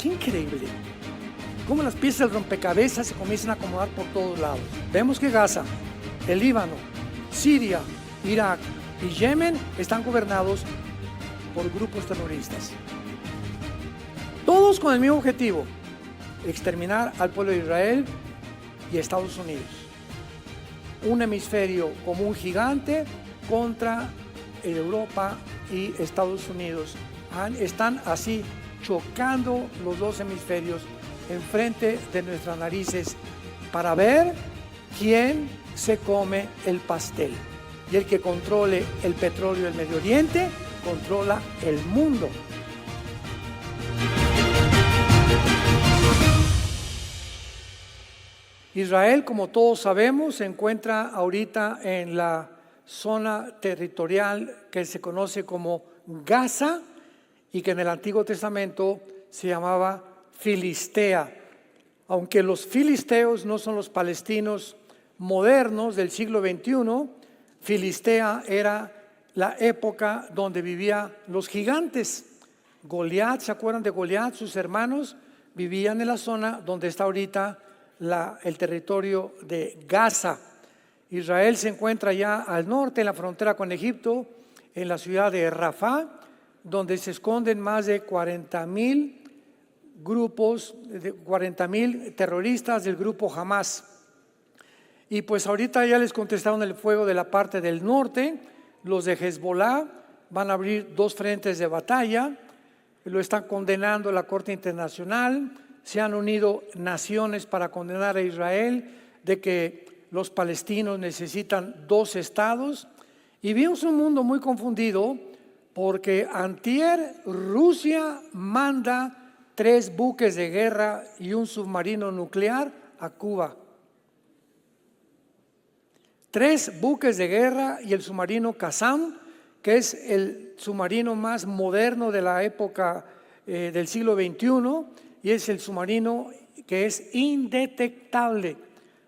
Qué increíble. Cómo las piezas del rompecabezas se comienzan a acomodar por todos lados. Vemos que Gaza, el Líbano, Siria, Irak y Yemen están gobernados por grupos terroristas. Todos con el mismo objetivo: exterminar al pueblo de Israel y Estados Unidos. Un hemisferio como un gigante contra Europa y Estados Unidos. Están así chocando los dos hemisferios enfrente de nuestras narices para ver quién se come el pastel. Y el que controle el petróleo del Medio Oriente controla el mundo. Israel, como todos sabemos, se encuentra ahorita en la zona territorial que se conoce como Gaza y que en el Antiguo Testamento se llamaba Filistea. Aunque los filisteos no son los palestinos modernos del siglo XXI, Filistea era la época donde vivían los gigantes. Goliat, ¿se acuerdan de Goliat? Sus hermanos vivían en la zona donde está ahorita el territorio de Gaza. Israel se encuentra ya al norte, en la frontera con Egipto, en la ciudad de Rafah, donde se esconden más de 40,000 grupos, 40,000 terroristas del grupo Hamas. Y pues ahorita ya les contestaron el fuego de la parte del norte. Los de Hezbollah van a abrir 2 frentes de batalla, lo están condenando la Corte Internacional. Se han unido naciones para condenar a Israel de que los palestinos necesitan 2 estados. Y vimos un mundo muy confundido porque antier Rusia manda 3 buques de guerra y un submarino nuclear a Cuba. 3 buques de guerra y el submarino Qassam, que es el submarino más moderno de la época del siglo XXI, y es el submarino que es indetectable.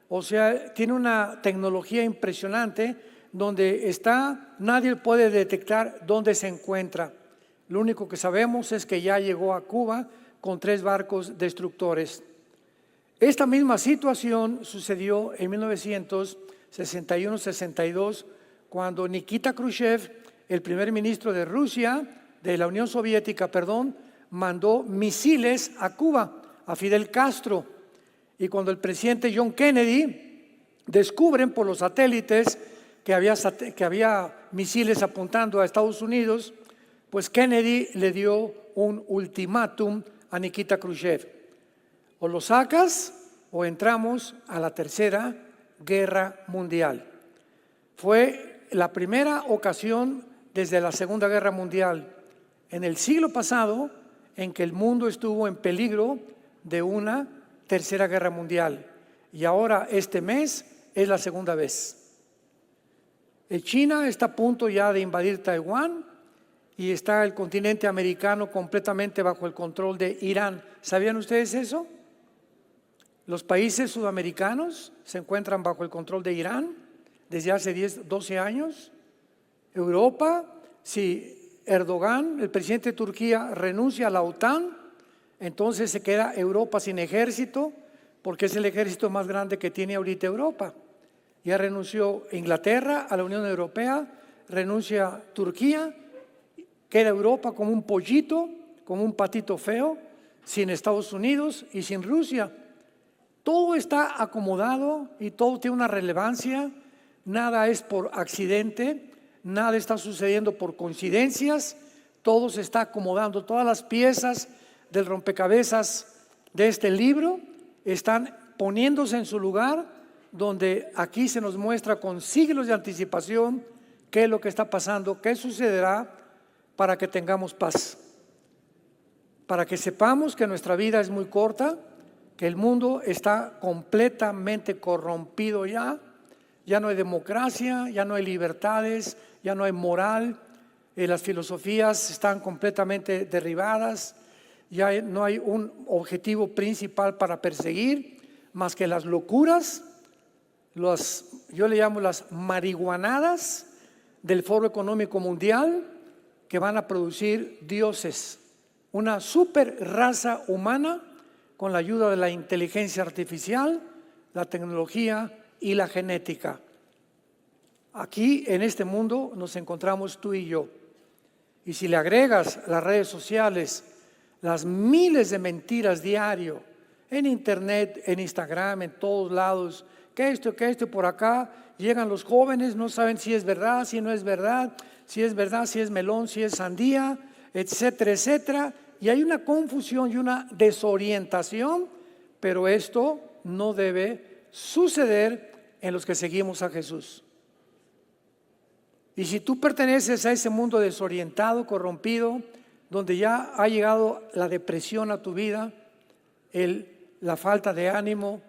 O sea, tiene una tecnología impresionante donde está, nadie puede detectar dónde se encuentra. Lo único que sabemos es que ya llegó a Cuba con 3 barcos destructores. Esta misma situación sucedió en 1961-62, cuando Nikita Khrushchev, el primer ministro de Rusia, de la Unión Soviética, mandó misiles a Cuba, a Fidel Castro. Y cuando el presidente John Kennedy descubren por los satélites que había misiles apuntando a Estados Unidos, pues Kennedy le dio un ultimátum a Nikita Khrushchev: o lo sacas o entramos a la Tercera Guerra Mundial. Fue la primera ocasión desde la Segunda Guerra Mundial en el siglo pasado en que el mundo estuvo en peligro de una Tercera Guerra Mundial, y ahora este mes es la segunda vez. China está a punto ya de invadir Taiwán y está el continente americano completamente bajo el control de Irán. ¿Sabían ustedes eso? Los países sudamericanos se encuentran bajo el control de Irán desde hace 12 años. Europa, si Erdogan, el presidente de Turquía, renuncia a la OTAN, entonces se queda Europa sin ejército, porque es el ejército más grande que tiene ahorita Europa. Ya renunció Inglaterra a la Unión Europea, renuncia Turquía, queda Europa como un pollito, como un patito feo, sin Estados Unidos y sin Rusia. Todo está acomodado y todo tiene una relevancia. Nada es por accidente, nada está sucediendo por coincidencias. Todo se está acomodando, todas las piezas del rompecabezas de este libro están poniéndose en su lugar, donde aquí se nos muestra con siglos de anticipación qué es lo que está pasando, qué sucederá, para que tengamos paz, para que sepamos que nuestra vida es muy corta, que el mundo está completamente corrompido ya no hay democracia, ya no hay libertades, ya no hay moral, las filosofías están completamente derribadas, ya no hay un objetivo principal para perseguir más que las locuras, yo le llamo las marihuanadas del Foro Económico Mundial, que van a producir dioses una super raza humana con la ayuda de la inteligencia artificial, la tecnología y la genética. Aquí en este mundo nos encontramos tú y yo. Y si le agregas las redes sociales, las miles de mentiras diario, en internet, en Instagram, en todos lados, que esto, por acá, llegan los jóvenes, no saben si es verdad, si no es verdad, si es melón, si es sandía, etcétera, etcétera. Y hay una confusión y una desorientación, pero esto no debe suceder en los que seguimos a Jesús. Y si tú perteneces a ese mundo desorientado, corrompido, donde ya ha llegado la depresión a tu vida, la falta de ánimo,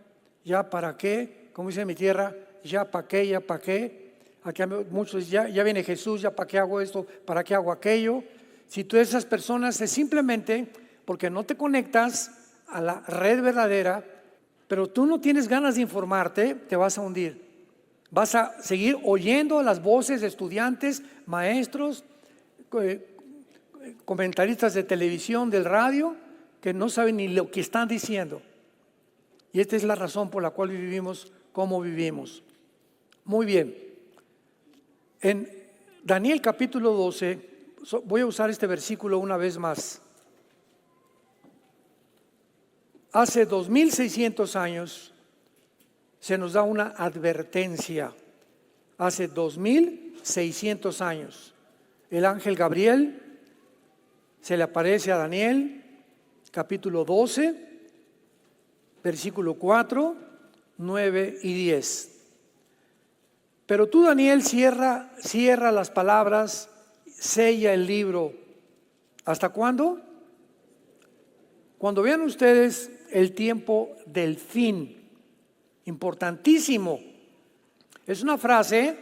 ya para qué, como dice en mi tierra, ya para qué, ya para qué. Aquí muchos ya viene Jesús, ya para qué hago esto, para qué hago aquello. Si tú eres esas personas es simplemente porque no te conectas a la red verdadera, pero tú no tienes ganas de informarte, te vas a hundir. Vas a seguir oyendo las voces de estudiantes, maestros, comentaristas de televisión, del radio, que no saben ni lo que están diciendo. Y esta es la razón por la cual vivimos como vivimos. Muy bien. En Daniel capítulo 12, voy a usar este versículo una vez más. Hace 2600 años se nos da una advertencia. Hace 2600 años, el ángel Gabriel se le aparece a Daniel, capítulo 12, versículo 4, 9 y 10. Pero tú, Daniel, cierra las palabras, sella el libro. ¿Hasta cuándo? Cuando vean ustedes el tiempo del fin. Importantísimo. Es una frase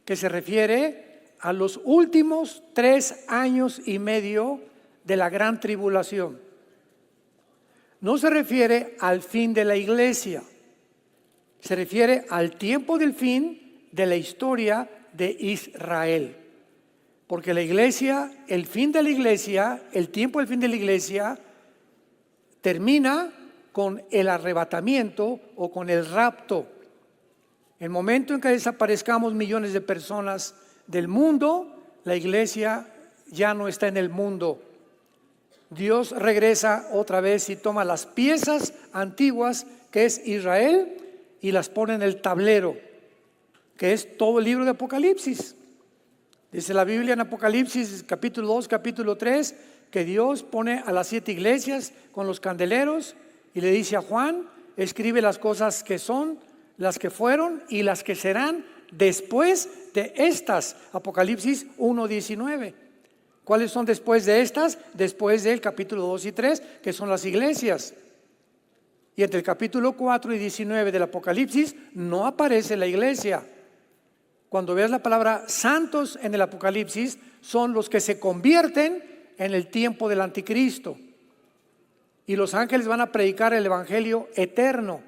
que se refiere a los últimos 3 años y medio de la gran tribulación. No se refiere al fin de la iglesia, se refiere al tiempo del fin de la historia de Israel. Porque la iglesia, el fin de la iglesia, el tiempo del fin de la iglesia termina con el arrebatamiento o con el rapto. El momento en que desaparezcamos millones de personas del mundo, la iglesia ya no está en el mundo. Dios regresa otra vez y toma las piezas antiguas que es Israel y las pone en el tablero, que es todo el libro de Apocalipsis. Dice la Biblia en Apocalipsis capítulo 2, capítulo 3, que Dios pone a las 7 iglesias con los candeleros y le dice a Juan, escribe las cosas que son, las que fueron y las que serán después de estas. Apocalipsis 1:19. ¿Cuáles son después de estas? Después del capítulo 2 y 3, que son las iglesias. Y entre el capítulo 4 y 19 del Apocalipsis no aparece la iglesia. Cuando veas la palabra santos en el Apocalipsis, son los que se convierten en el tiempo del anticristo. Y los ángeles van a predicar el evangelio eterno.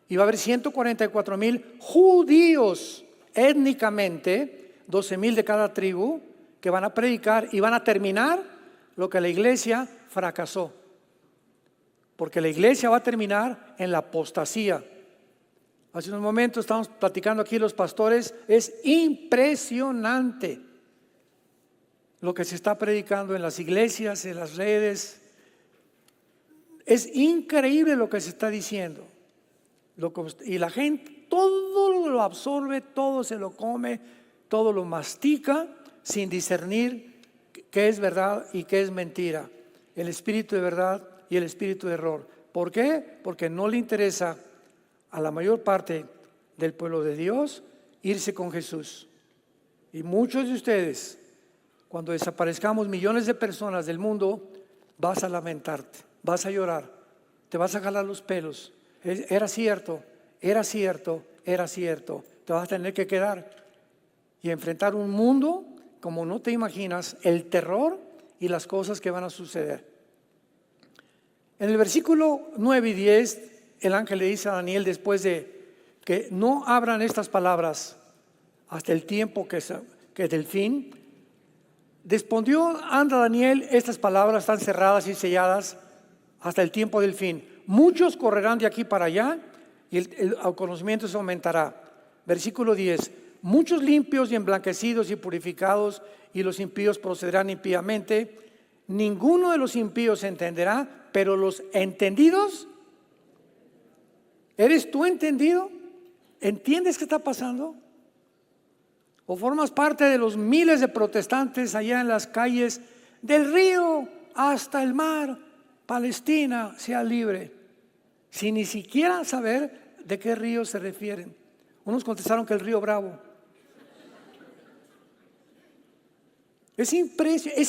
Y va a haber 144,000 judíos étnicamente, 12,000 de cada tribu, que van a predicar y van a terminar lo que la iglesia fracasó. Porque la iglesia va a terminar en la apostasía. Hace unos momentos estamos platicando aquí los pastores, es impresionante lo que se está predicando en las iglesias, en las redes. Es increíble lo que se está diciendo. Y la gente todo lo absorbe, todo se lo come, todo lo mastica sin discernir qué es verdad y qué es mentira. El espíritu de verdad y el espíritu de error. ¿Por qué? Porque no le interesa a la mayor parte del pueblo de Dios irse con Jesús. Y muchos de ustedes, cuando desaparezcamos millones de personas del mundo, vas a lamentarte, vas a llorar, te vas a jalar los pelos. Era cierto, era cierto, era cierto. Te vas a tener que quedar y enfrentar un mundo como no te imaginas, el terror y las cosas que van a suceder. En el versículo 9 y 10, el ángel le dice a Daniel, después de que no abran estas palabras hasta el tiempo que es del fin, Respondió anda Daniel, estas palabras están cerradas y selladas hasta el tiempo del fin. Muchos correrán de aquí para allá y el conocimiento se aumentará. Versículo 10. Muchos limpios y emblanquecidos y purificados, y los impíos procederán impíamente. Ninguno de los impíos entenderá, pero los entendidos. ¿Eres tú entendido? ¿Entiendes qué está pasando? ¿O formas parte de los miles de protestantes allá en las calles del río hasta el mar? Palestina sea libre, sin ni siquiera saber de qué río se refieren. Unos contestaron que el río Bravo. Es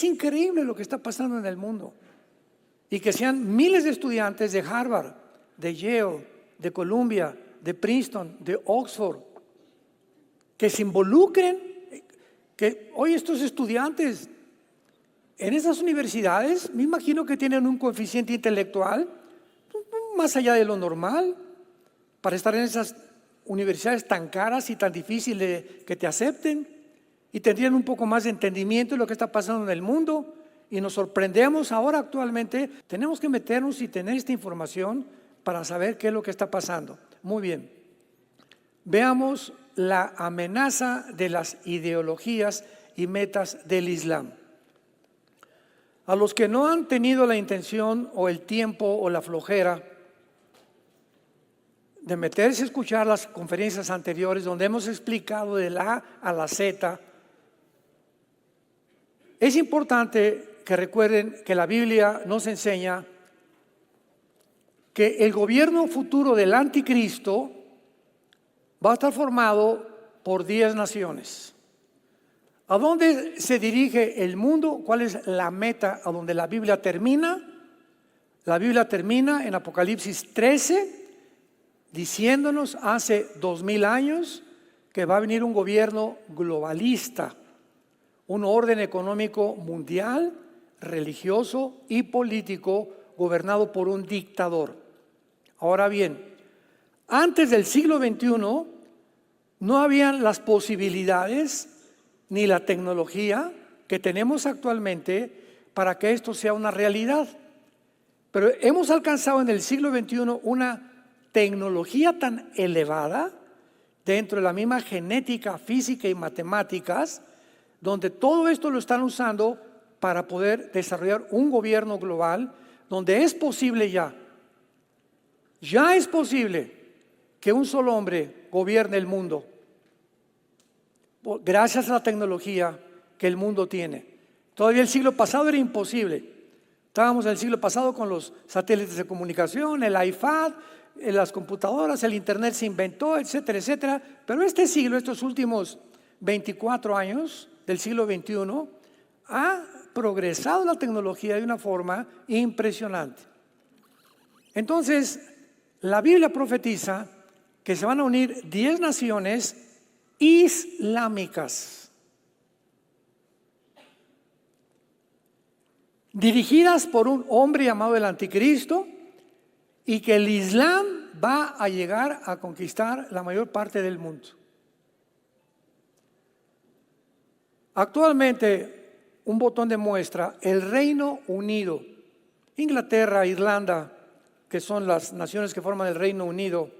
increíble lo que está pasando en el mundo. Y que sean miles de estudiantes de Harvard, de Yale, de Columbia, de Princeton, de Oxford, que se involucren, que hoy estos estudiantes en esas universidades, me imagino que tienen un coeficiente intelectual más allá de lo normal para estar en esas universidades tan caras y tan difíciles que te acepten, y tendrían un poco más de entendimiento de lo que está pasando en el mundo. Y nos sorprendemos ahora actualmente. Tenemos que meternos y tener esta información para saber qué es lo que está pasando. Muy bien, veamos la amenaza de las ideologías y metas del Islam. A los que no han tenido la intención o el tiempo o la flojera de meterse a escuchar las conferencias anteriores donde hemos explicado de la A a la Z, es importante que recuerden que la Biblia nos enseña que el gobierno futuro del anticristo va a estar formado por 10 naciones. ¿A dónde se dirige el mundo? ¿Cuál es la meta a donde la Biblia termina? La Biblia termina en Apocalipsis 13, diciéndonos hace 2000 años que va a venir un gobierno globalista, un orden económico mundial, religioso y político gobernado por un dictador. Ahora bien, antes del siglo XXI no habían las posibilidades ni la tecnología que tenemos actualmente para que esto sea una realidad. Pero hemos alcanzado en el siglo XXI una tecnología tan elevada dentro de la misma genética, física y matemáticas, donde todo esto lo están usando para poder desarrollar un gobierno global, donde es posible ya es posible que un solo hombre gobierne el mundo, gracias a la tecnología que el mundo tiene. Todavía el siglo pasado era imposible. Estábamos en el siglo pasado con los satélites de comunicación, el iPad, las computadoras, el internet se inventó, etcétera, etcétera. Pero este siglo, estos últimos 24 años del siglo XXI, ha progresado la tecnología de una forma impresionante. Entonces, la Biblia profetiza que se van a unir 10 naciones islámicas, dirigidas por un hombre llamado el Anticristo, y que el Islam va a llegar a conquistar la mayor parte del mundo. Actualmente, un botón de muestra, el Reino Unido, Inglaterra, Irlanda, que son las naciones que forman el Reino Unido,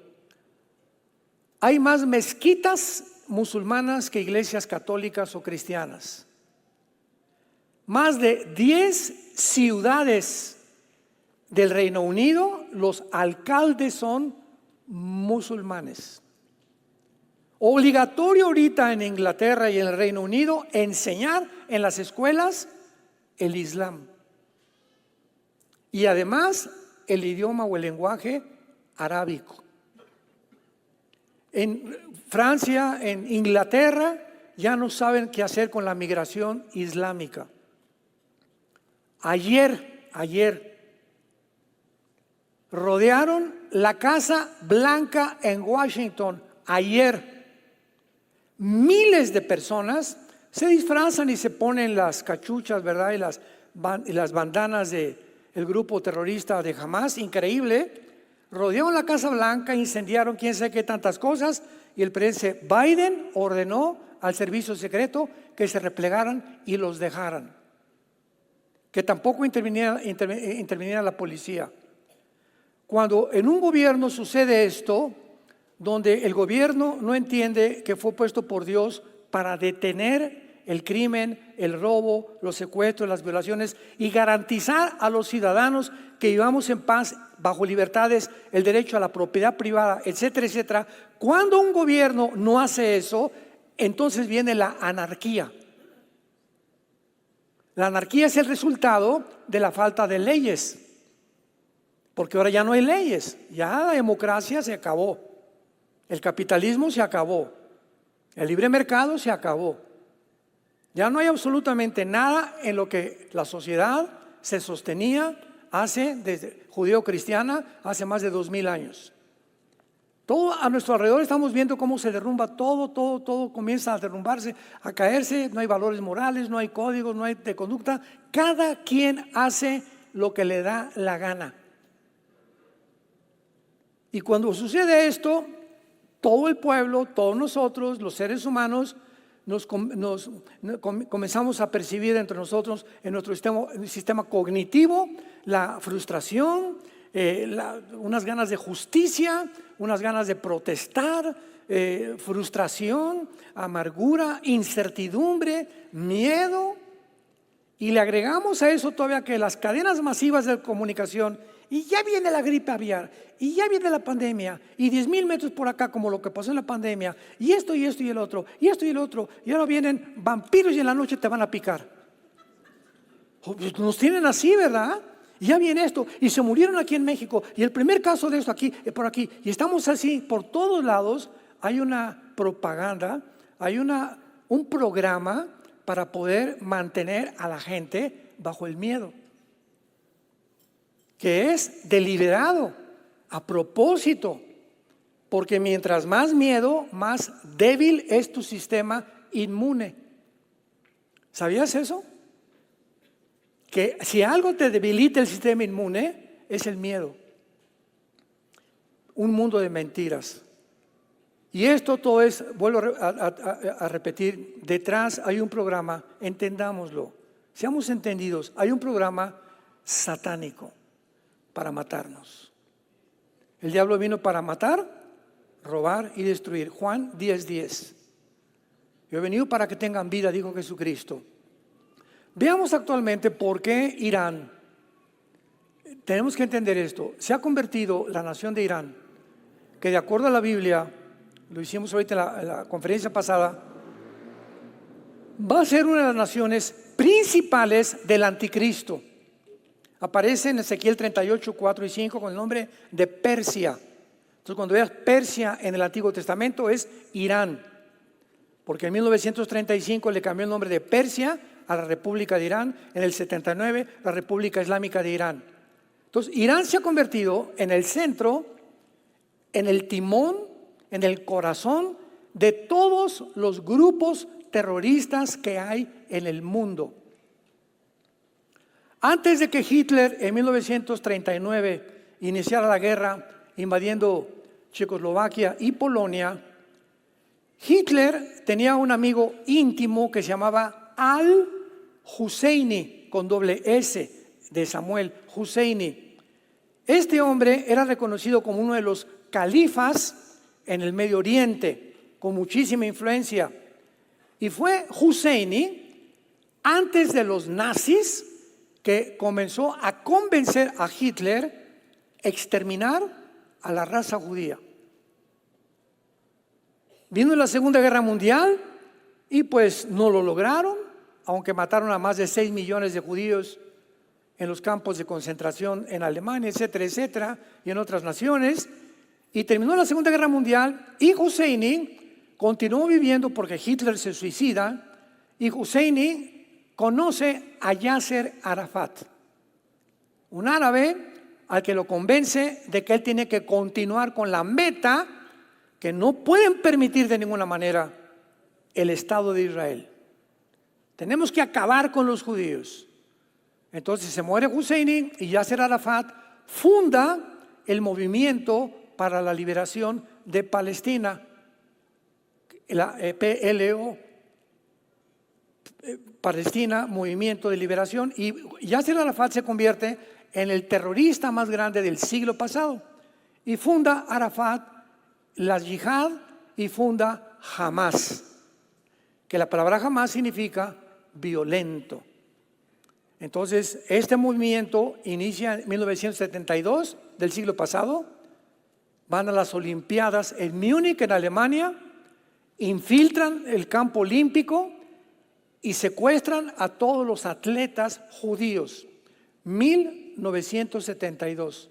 hay más mezquitas musulmanas que iglesias católicas o cristianas. Más de 10 ciudades del Reino Unido, los alcaldes son musulmanes. Obligatorio ahorita en Inglaterra y en el Reino Unido enseñar en las escuelas el Islam. Y además el idioma o el lenguaje arábico. En Francia, en Inglaterra, ya no saben qué hacer con la migración islámica. Ayer, rodearon la Casa Blanca en Washington. Ayer, miles de personas se disfrazan y se ponen las cachuchas, ¿verdad? Y las bandanas del grupo terrorista de Hamas, increíble. rodearon la Casa Blanca, incendiaron quién sabe qué tantas cosas, y el presidente Biden ordenó al servicio secreto que se replegaran y los dejaran, que tampoco interviniera la policía. Cuando en un gobierno sucede esto, donde el gobierno no entiende que fue puesto por Dios para detener el crimen, el robo, los secuestros, las violaciones y garantizar a los ciudadanos que vivamos en paz, bajo libertades, el derecho a la propiedad privada, etcétera, etcétera. Cuando un gobierno no hace eso, entonces viene la anarquía. La anarquía es el resultado de la falta de leyes, porque ahora ya no hay leyes, ya la democracia se acabó, el capitalismo se acabó, el libre mercado se acabó. Ya no hay absolutamente nada en lo que la sociedad se sostenía desde judeo-cristiana, hace más de 2000 años. Todo a nuestro alrededor estamos viendo cómo se derrumba todo comienza a derrumbarse, a caerse, no hay valores morales, no hay códigos, no hay de conducta. Cada quien hace lo que le da la gana. Y cuando sucede esto, todo el pueblo, todos nosotros, los seres humanos, comenzamos a percibir entre nosotros, en nuestro sistema cognitivo, la frustración, unas ganas de justicia, unas ganas de protestar, frustración, amargura, incertidumbre, miedo. Y le agregamos a eso todavía que las cadenas masivas de comunicación, y ya viene la gripe aviar, y ya viene la pandemia, y 10,000 metros por acá como lo que pasó en la pandemia, y esto y el otro, y esto y el otro, y ahora vienen vampiros y en la noche te van a picar. Nos tienen así, ¿verdad? Y ya viene esto, y se murieron aquí en México, y el primer caso de esto aquí, por aquí, y estamos así, por todos lados hay una propaganda, hay un programa para poder mantener a la gente bajo el miedo, que es deliberado, a propósito, porque mientras más miedo, más débil es tu sistema inmune. ¿Sabías eso? Que si algo te debilita el sistema inmune, es el miedo. Un mundo de mentiras. Y esto todo es, vuelvo a repetir, detrás hay un programa, entendámoslo, seamos entendidos, hay un programa satánico para matarnos. El diablo vino para matar, robar y destruir. Juan 10:10. Yo he venido para que tengan vida, dijo Jesucristo. Veamos actualmente por qué Irán. Tenemos que entender esto. Se ha convertido la nación de Irán, que de acuerdo a la Biblia, lo hicimos ahorita en la conferencia pasada, va a ser una de las naciones principales del anticristo. Aparece en Ezequiel 38, 4 y 5 con el nombre de Persia. Entonces cuando veas Persia en el Antiguo Testamento es Irán, porque en 1935 le cambió el nombre de Persia a la República de Irán, en el 79 la República Islámica de Irán. Entonces Irán se ha convertido en el centro, en el timón, en el corazón de todos los grupos terroristas que hay en el mundo. Antes de que Hitler en 1939 iniciara la guerra invadiendo Checoslovaquia y Polonia, Hitler tenía un amigo íntimo que se llamaba Al-Husseini, con doble S de Samuel Husseini. Este hombre era reconocido como uno de los califas en el Medio Oriente, con muchísima influencia. Y fue Husseini, antes de los nazis, que comenzó a convencer a Hitler a exterminar a la raza judía. Vino la Segunda Guerra Mundial y pues no lo lograron, aunque mataron a más de 6 millones de judíos en los campos de concentración en Alemania, etcétera, etcétera, y en otras naciones. Y terminó la Segunda Guerra Mundial y Husseini continuó viviendo porque Hitler se suicida y Husseini conoce a Yasser Arafat, un árabe al que lo convence de que él tiene que continuar con la meta que no pueden permitir de ninguna manera el Estado de Israel. Tenemos que acabar con los judíos. Entonces se muere Husseini y Yasser Arafat funda el movimiento para la liberación de Palestina, la PLO, Palestina, Movimiento de Liberación, y Yasser Arafat se convierte en el terrorista más grande del siglo pasado y funda Arafat la Yihad y funda Hamas, que la palabra Hamas significa violento. Entonces, este movimiento inicia en 1972 del siglo pasado, van a las Olimpiadas en Múnich, en Alemania, infiltran el campo olímpico y secuestran a todos los atletas judíos. 1972,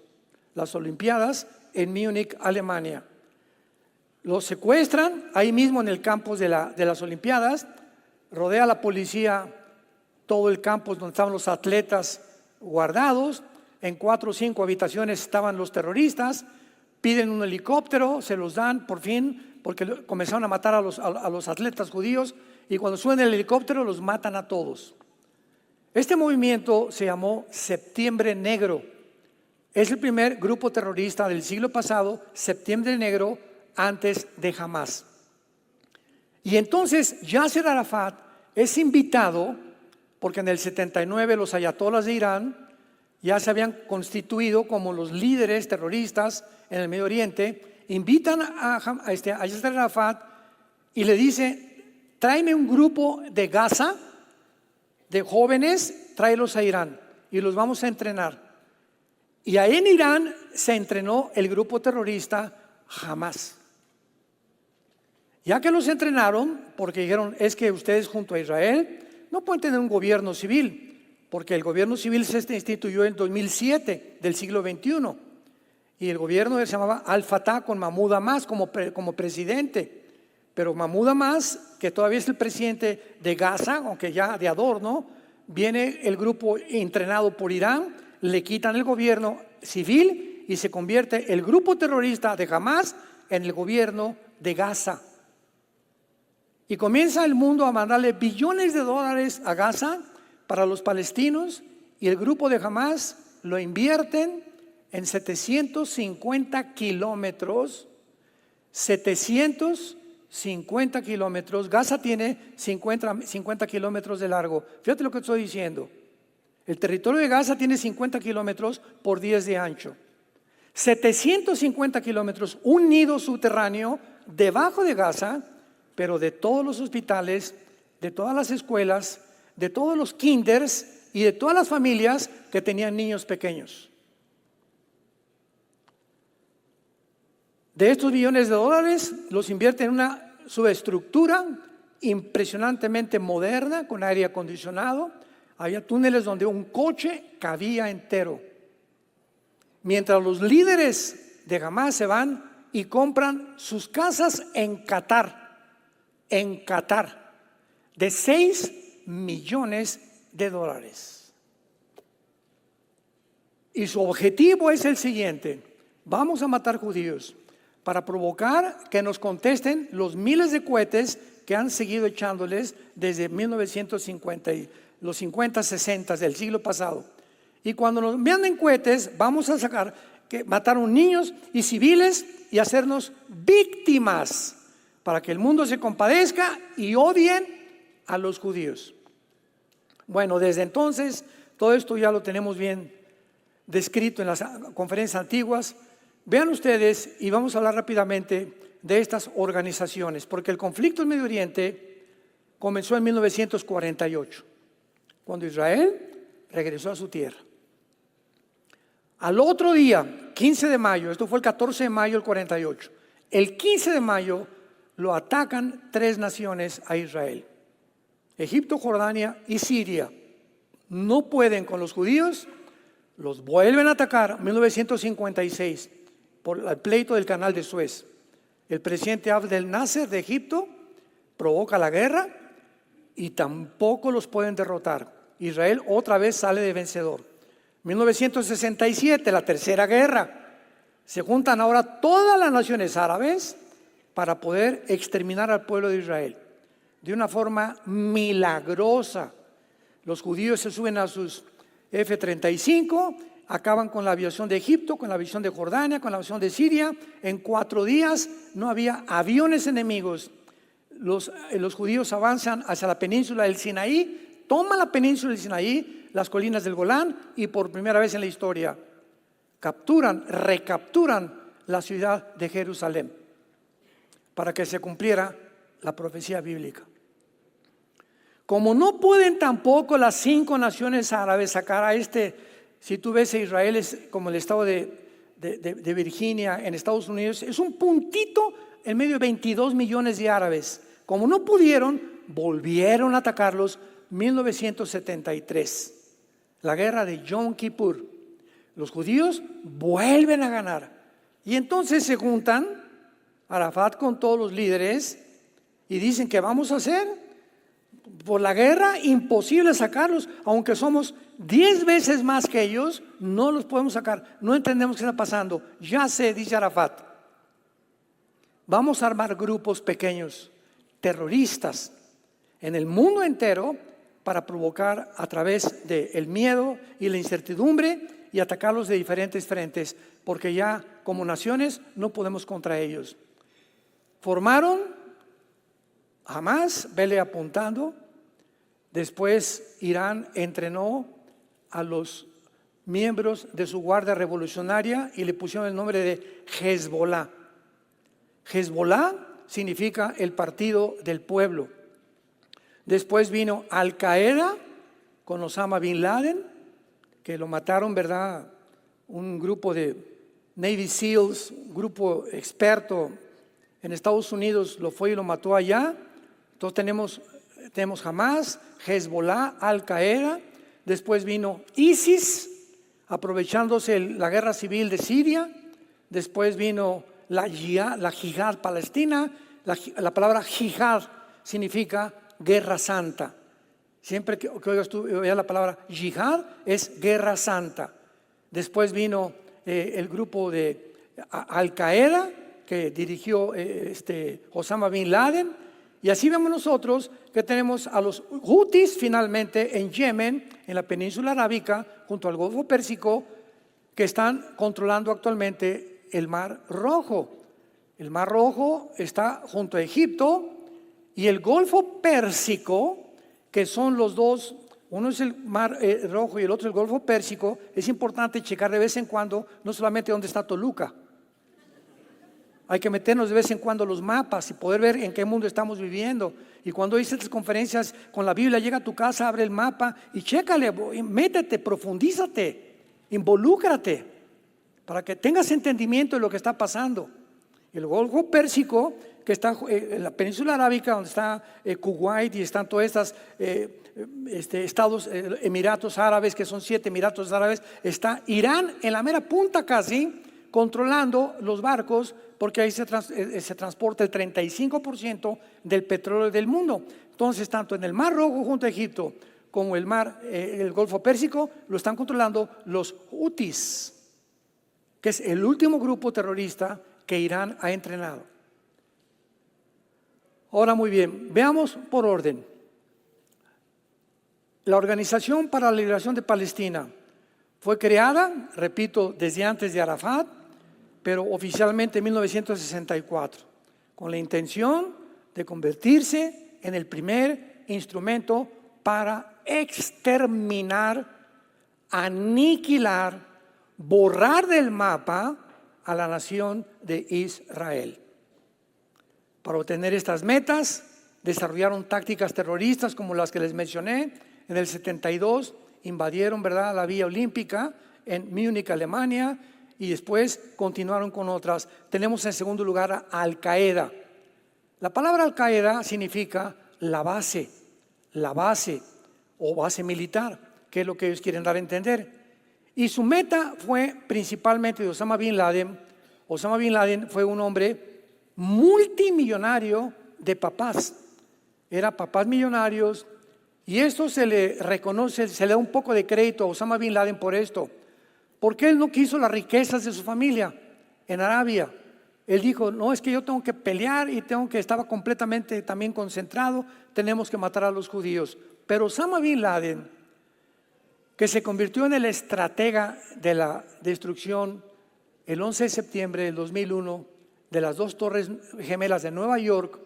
las Olimpiadas en Múnich, Alemania. Los secuestran ahí mismo en el campus de las Olimpiadas, rodea la policía todo el campus donde estaban los atletas guardados, en 4 o 5 habitaciones estaban los terroristas, piden un helicóptero, se los dan por fin, porque comenzaron a matar a los atletas judíos, y cuando suben el helicóptero los matan a todos. Este movimiento se llamó Septiembre Negro. Es el primer grupo terrorista del siglo pasado, Septiembre Negro, antes de Hamas. Y entonces Yasser Arafat es invitado, porque en el 79 los ayatolás de Irán ya se habían constituido como los líderes terroristas en el Medio Oriente, invitan a Yasser Arafat y le dice: tráeme un grupo de Gaza, de jóvenes, tráelos a Irán y los vamos a entrenar. Y ahí en Irán se entrenó el grupo terrorista Hamas. Ya que los entrenaron, porque dijeron: es que ustedes junto a Israel no pueden tener un gobierno civil, porque el gobierno civil se instituyó en 2007 del siglo XXI, y el gobierno se llamaba Al-Fatah con Mahmoud Abbas como presidente. Pero Mahmoud Abbas, que todavía es el presidente de Gaza, aunque ya de adorno, viene el grupo entrenado por Irán, le quitan el gobierno civil y se convierte el grupo terrorista de Hamas en el gobierno de Gaza. Y comienza el mundo a mandarle billones de dólares a Gaza para los palestinos, y el grupo de Hamas lo invierten en 750 kilómetros. 750 kilómetros. Gaza tiene 50 kilómetros de largo. Fíjate lo que estoy diciendo. El territorio de Gaza tiene 50 kilómetros por 10 de ancho. 750 kilómetros, un nido subterráneo debajo de Gaza, pero de todos los hospitales, de todas las escuelas, de todos los kinders y de todas las familias que tenían niños pequeños. De estos billones de dólares los invierte en una subestructura impresionantemente moderna con aire acondicionado. Había túneles donde un coche cabía entero. Mientras los líderes de Hamas se van y compran sus casas en Qatar, de 6 millones de dólares. Y su objetivo es el siguiente: vamos a matar judíos para provocar que nos contesten los miles de cohetes que han seguido echándoles desde 1950 y los 50, 60 del siglo pasado. Y cuando nos manden cohetes, vamos a sacar que mataron niños y civiles y hacernos víctimas para que el mundo se compadezca y odien a los judíos. Bueno, desde entonces todo esto ya lo tenemos bien descrito en las conferencias antiguas. Vean ustedes, y vamos a hablar rápidamente de estas organizaciones, porque el conflicto en Medio Oriente comenzó en 1948, cuando Israel regresó a su tierra. Al otro día, 15 de mayo, esto fue el 14 de mayo del 48, el 15 de mayo lo atacan 3 naciones a Israel: Egipto, Jordania y Siria. No pueden con los judíos, los vuelven a atacar en 1956 por el pleito del canal de Suez. El presidente Abdel Nasser de Egipto provoca la guerra y tampoco los pueden derrotar. Israel otra vez sale de vencedor. 1967, la tercera guerra. Se juntan ahora todas las naciones árabes para poder exterminar al pueblo de Israel. De una forma milagrosa, los judíos se suben a sus F-35 acaban con la aviación de Egipto, con la aviación de Jordania, con la aviación de Siria. En 4 días no había aviones enemigos. Los judíos avanzan hacia la península del Sinaí, toman la península del Sinaí, las colinas del Golán, y por primera vez en la historia recapturan la ciudad de Jerusalén para que se cumpliera la profecía bíblica. Como no pueden tampoco las 5 naciones árabes sacar a si tú ves a Israel es como el estado de Virginia en Estados Unidos, es un puntito en medio de 22 millones de árabes. Como no pudieron, volvieron a atacarlos 1973, la guerra de Yom Kippur. Los judíos vuelven a ganar y entonces se juntan Arafat con todos los líderes y dicen: ¿qué vamos a hacer? Por la guerra, imposible sacarlos, aunque somos 10 veces más que ellos, no los podemos sacar. No entendemos qué está pasando. Ya sé, dice Arafat, vamos a armar grupos pequeños, terroristas, en el mundo entero para provocar a través del miedo y la incertidumbre y atacarlos de diferentes frentes, porque ya como naciones no podemos contra ellos. Formaron Hamas, vele apuntando. Después Irán entrenó a los miembros de su guardia revolucionaria y le pusieron el nombre de Hezbollah. Hezbollah significa el partido del pueblo. Después vino Al Qaeda con Osama Bin Laden, que lo mataron, ¿verdad? Un grupo de Navy SEALs, un grupo experto en Estados Unidos lo fue y lo mató allá. Entonces tenemos Hamas, Hezbollah, Al Qaeda. Después vino ISIS, aprovechándose la guerra civil de Siria. Después vino la Jihad palestina. La palabra Jihad significa guerra santa. Siempre que oigas tú la palabra Jihad es guerra santa. Después vino el grupo de Al Qaeda que dirigió Osama Bin Laden. Y así vemos nosotros que tenemos a los Houthis finalmente en Yemen, en la península arábica, junto al Golfo Pérsico, que están controlando actualmente el Mar Rojo. El Mar Rojo está junto a Egipto y el Golfo Pérsico, que son los dos, uno es el Mar Rojo y el otro el Golfo Pérsico. Es importante checar de vez en cuando, no solamente dónde está Toluca. Hay que meternos de vez en cuando los mapas y poder ver en qué mundo estamos viviendo. Y cuando hice estas conferencias con la Biblia, llega a tu casa, abre el mapa y chécale, métete, profundízate, involúcrate, para que tengas entendimiento de lo que está pasando. El Golfo Pérsico, que está en la península arábica, donde está Kuwait y están todas estas estados, Emiratos Árabes, que son 7 Emiratos Árabes, está Irán en la mera punta casi, controlando los barcos, porque ahí se transporta el 35% del petróleo del mundo. Entonces, tanto en el Mar Rojo junto a Egipto como el Golfo Pérsico lo están controlando los Houthis, que es el último grupo terrorista que Irán ha entrenado. Ahora, muy bien, veamos por orden. La Organización para la Liberación de Palestina fue creada, repito, desde antes de Arafat, pero oficialmente en 1964, con la intención de convertirse en el primer instrumento para exterminar, aniquilar, borrar del mapa a la nación de Israel. Para obtener estas metas, desarrollaron tácticas terroristas como las que les mencioné. En el 72 invadieron, ¿verdad?, la Vía Olímpica en Múnich, Alemania, y después continuaron con otras. Tenemos en segundo lugar a Al Qaeda. La palabra Al Qaeda significa la base o base militar, que es lo que ellos quieren dar a entender. Y su meta fue principalmente de Osama Bin Laden. Osama Bin Laden fue un hombre multimillonario de papás. Eran papás millonarios, y esto se le reconoce, se le da un poco de crédito a Osama Bin Laden por esto. Porque él no quiso las riquezas de su familia en Arabia. Él dijo: no, es que yo tengo que pelear y estaba completamente también concentrado, tenemos que matar a los judíos. Pero Osama Bin Laden que se convirtió en el estratega de la destrucción el 11 de septiembre del 2001 de las dos torres gemelas de Nueva York,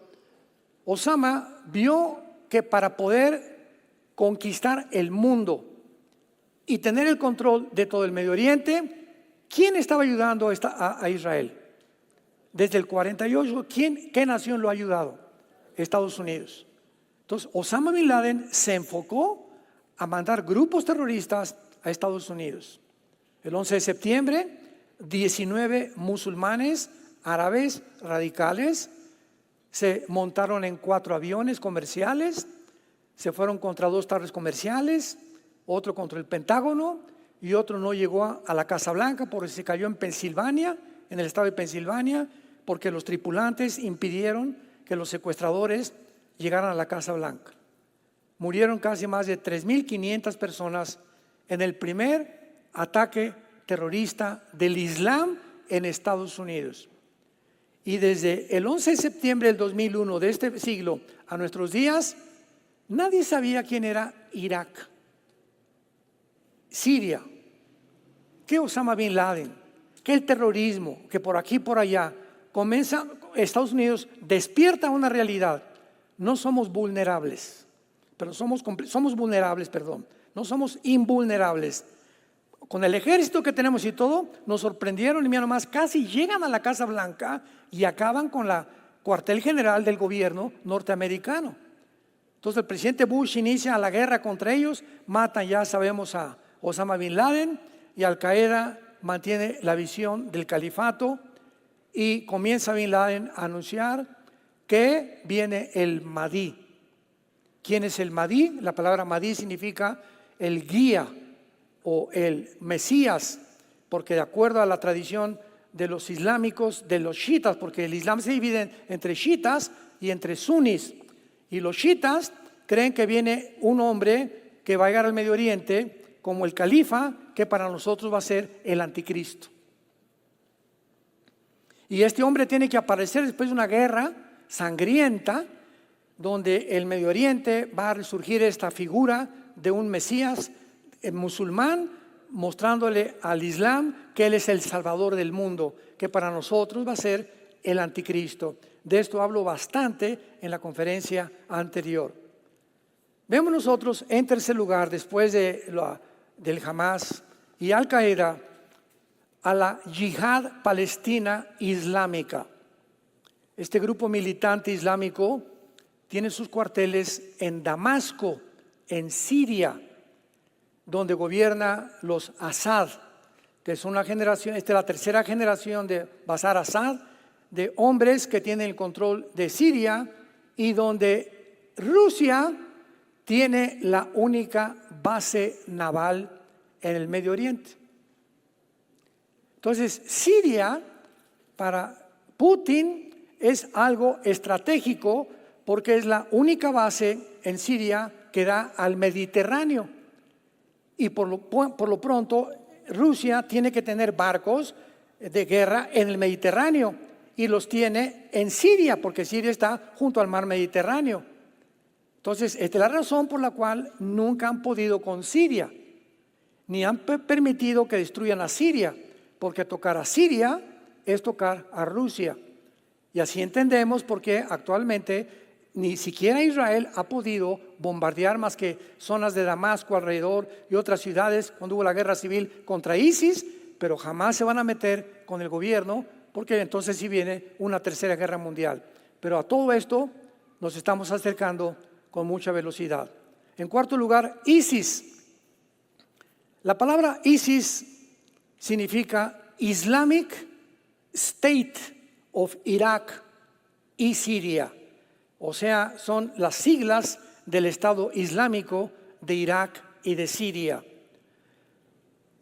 Osama vio que para poder conquistar el mundo y tener el control de todo el Medio Oriente, ¿quién estaba ayudando a Israel? Desde el 48, ¿qué nación lo ha ayudado? Estados Unidos. Entonces, Osama Bin Laden se enfocó a mandar grupos terroristas a Estados Unidos. El 11 de septiembre, 19 musulmanes árabes radicales se montaron en 4 aviones comerciales, se fueron contra 2 torres comerciales, otro contra el Pentágono y otro no llegó a la Casa Blanca porque se cayó en Pensilvania, en el estado de Pensilvania, porque los tripulantes impidieron que los secuestradores llegaran a la Casa Blanca. Murieron casi más de 3.500 personas en el primer ataque terrorista del Islam en Estados Unidos. Y desde el 11 de septiembre del 2001 de este siglo a nuestros días, nadie sabía quién era Irak, Siria, que Osama Bin Laden, que el terrorismo, que por aquí y por allá comienza. Estados Unidos despierta una realidad. No somos vulnerables, pero somos vulnerables, perdón. No somos invulnerables. Con el ejército que tenemos y todo, nos sorprendieron y mira nomás, casi llegan a la Casa Blanca y acaban con la cuartel general del gobierno norteamericano. Entonces el presidente Bush inicia la guerra contra ellos, matan, ya sabemos, a Osama Bin Laden, y Al Qaeda mantiene la visión del califato y comienza Bin Laden a anunciar que viene el Mahdi. ¿Quién es el Mahdi? La palabra Mahdi significa el guía o el Mesías, porque de acuerdo a la tradición de los islámicos, de los chiitas, porque el Islam se divide entre chiitas y entre sunis, y los chiitas creen que viene un hombre que va a llegar al Medio Oriente como el califa, que para nosotros va a ser el anticristo. Y este hombre tiene que aparecer después de una guerra sangrienta, donde el Medio Oriente va a resurgir esta figura de un Mesías musulmán, mostrándole al Islam que él es el salvador del mundo, que para nosotros va a ser el anticristo. De esto hablo bastante en la conferencia anterior. Vemos nosotros en tercer lugar, después del Hamas y Al Qaeda, a la Yihad Palestina Islámica. Este grupo militante islámico tiene sus cuarteles en Damasco, en Siria, donde gobierna los Assad, que es una generación, esta es la tercera generación de Bashar Assad, de hombres que tienen el control de Siria y donde Rusia tiene la única base naval en el Medio Oriente. Entonces, Siria para Putin es algo estratégico porque es la única base en Siria que da al Mediterráneo. Y por lo pronto, Rusia tiene que tener barcos de guerra en el Mediterráneo y los tiene en Siria, porque Siria está junto al mar Mediterráneo. Entonces, esta es la razón por la cual nunca han podido con Siria, ni han permitido que destruyan a Siria, porque tocar a Siria es tocar a Rusia. Y así entendemos por qué actualmente ni siquiera Israel ha podido bombardear más que zonas de Damasco alrededor y otras ciudades cuando hubo la guerra civil contra ISIS, pero jamás se van a meter con el gobierno porque entonces sí viene una tercera guerra mundial. Pero a todo esto nos estamos acercando con mucha velocidad. En cuarto lugar, ISIS. La palabra ISIS significa Islamic State of Iraq y Siria. O sea, son las siglas del Estado Islámico de Irak y de Siria.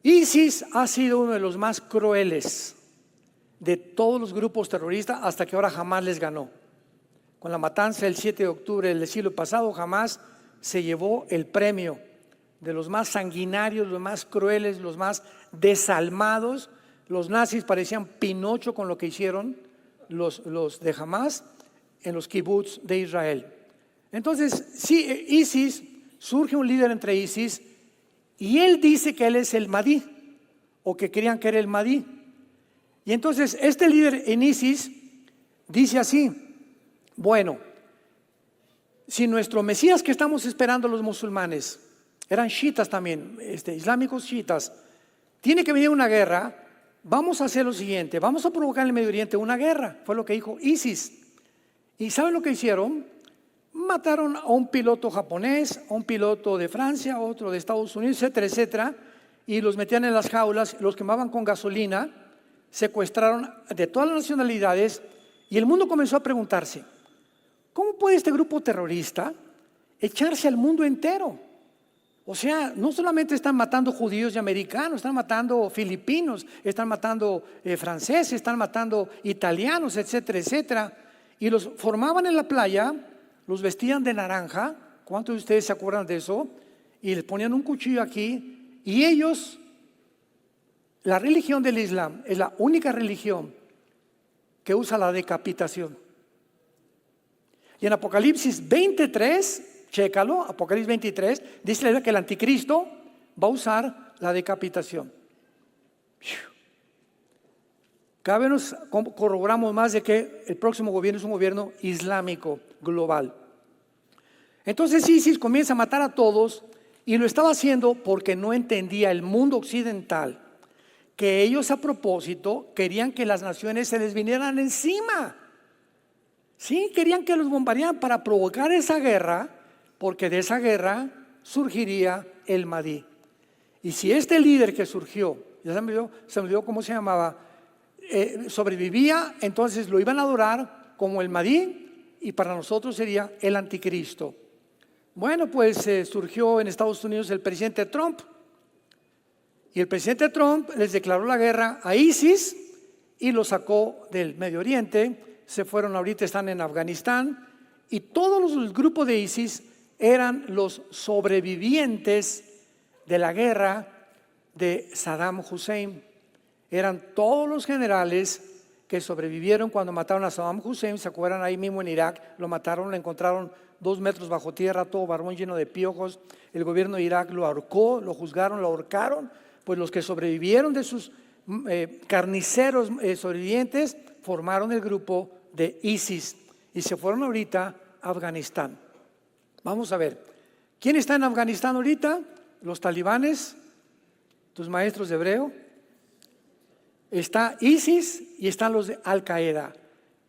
ISIS ha sido uno de los más crueles de todos los grupos terroristas hasta que ahora jamás les ganó. Con la matanza del 7 de octubre del siglo pasado, jamás se llevó el premio de los más sanguinarios, los más crueles, los más desalmados. Los nazis parecían Pinocho con lo que hicieron los de Hamas en los kibbutz de Israel. Entonces, sí, ISIS, surge un líder entre ISIS Y él dice que él es el Mahdi, o que creían que era el Mahdi. Y entonces este líder en ISIS dice así: bueno, si nuestro Mesías que estamos esperando los musulmanes, eran chiitas también, islámicos chiitas, tiene que venir una guerra, vamos a hacer lo siguiente, vamos a provocar en el Medio Oriente una guerra. Fue lo que dijo ISIS. ¿Y saben lo que hicieron? Mataron a un piloto japonés, a un piloto de Francia, otro de Estados Unidos, etcétera, etcétera, y los metían en las jaulas, los quemaban con gasolina, secuestraron de todas las nacionalidades, y el mundo comenzó a preguntarse: ¿cómo puede este grupo terrorista echarse al mundo entero? O sea, no solamente están matando judíos y americanos, están matando filipinos, están matando franceses, están matando italianos, etcétera, etcétera. Y los formaban en la playa, los vestían de naranja. ¿Cuántos de ustedes se acuerdan de eso? Y les ponían un cuchillo aquí. Y ellos, la religión del Islam es la única religión que usa la decapitación. Y en Apocalipsis 23, chécalo, Apocalipsis 23, dice que el anticristo va a usar la decapitación. Cada vez nos corroboramos más de que el próximo gobierno es un gobierno islámico global. Entonces ISIS comienza a matar a todos, y lo estaba haciendo porque no entendía el mundo occidental que ellos a propósito querían que las naciones se les vinieran encima. Sí, querían que los bombardearan para provocar esa guerra, porque de esa guerra surgiría el Mahdi. Y si este líder que surgió, ya se me olvidó cómo se llamaba, sobrevivía, entonces lo iban a adorar como el Mahdi, y para nosotros sería el anticristo. Bueno, pues surgió en Estados Unidos el presidente Trump, y el presidente Trump les declaró la guerra a ISIS y lo sacó del Medio Oriente. Se fueron, ahorita están en Afganistán, y todos los grupos de ISIS eran los sobrevivientes de la guerra de Saddam Hussein. Eran todos los generales que sobrevivieron cuando mataron a Saddam Hussein. ¿Se acuerdan? Ahí mismo en Irak lo mataron, lo encontraron 2 metros bajo tierra, todo barbón lleno de piojos. El gobierno de Irak lo ahorcó, lo juzgaron, lo ahorcaron. Pues los que sobrevivieron de sus carniceros sobrevivientes formaron el grupo de ISIS y se fueron ahorita a Afganistán. Vamos a ver, ¿quién está en Afganistán ahorita? Los talibanes, tus maestros de hebreo. Está ISIS y están los de Al-Qaeda.